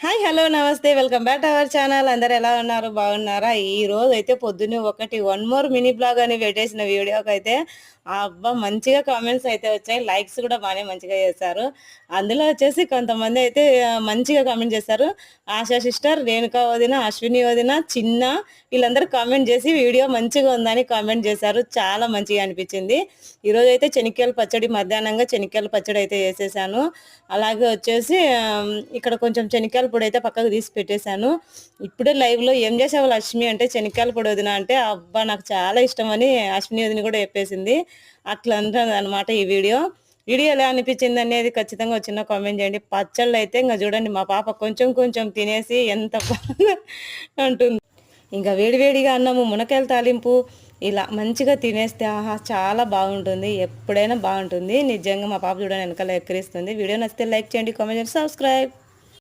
Hi hello నమస్తే welcome back to our channel. అందరు ఎలా ఉన్నారు? బాగున్నారా? ఈ రోజు అయితే పొద్దున్నే ఒకటి వన్ మోర్ మినీ బ్లాగ్ అని పెట్టేసిన వీడియోకి అయితే అబ్బా మంచిగా కామెంట్స్ అయితే వచ్చాయి. లైక్స్ కూడా బాగానే మంచిగా చేశారు. అందులో వచ్చేసి కొంతమంది అయితే మంచిగా కామెంట్ చేశారు. ఆశా సిస్టర్, రేణుకా వదిన, అశ్విని వదిన, చిన్న వీళ్ళందరూ కామెంట్ చేసి వీడియో మంచిగా ఉందని కామెంట్ చేశారు. చాలా మంచిగా అనిపించింది. ఈరోజు అయితే చెనిక్కాయల పచ్చడి, మధ్యాహ్నంగా చెనిక్కాయల పచ్చడి అయితే వేసేసాను. అలాగే వచ్చేసి ఇక్కడ కొంచెం చెనిక్కాయల పొడి అయితే పక్కకు తీసి పెట్టేశాను. ఇప్పుడే లైవ్లో ఏం చేసావు లక్ష్మి అంటే చెనిక్కాయల పొడి వదిన అంటే అబ్బా నాకు చాలా ఇష్టం అని అశ్విని వదిన కూడా చెప్పేసింది. అట్లా అంటుంది అనమాట ఈ వీడియో. వీడియో ఎలా అనిపించింది అనేది ఖచ్చితంగా చిన్న కామెంట్ చేయండి. పచ్చళ్ళు అయితే ఇంకా చూడండి మా పాప కొంచెం కొంచెం తినేసి ఎంత బాగా అంటుంది. ఇంకా వేడివేడిగా అన్నము, మునక్కాయల తాలింపు ఇలా మంచిగా తినేస్తే ఆహా చాలా బాగుంటుంది. ఎప్పుడైనా బాగుంటుంది. నిజంగా మా పాప చూడండి వెనకాల ఎక్కిరిస్తుంది. వీడియో నచ్చితే లైక్ చేయండి, కామెంట్ చేయండి, సబ్స్క్రైబ్.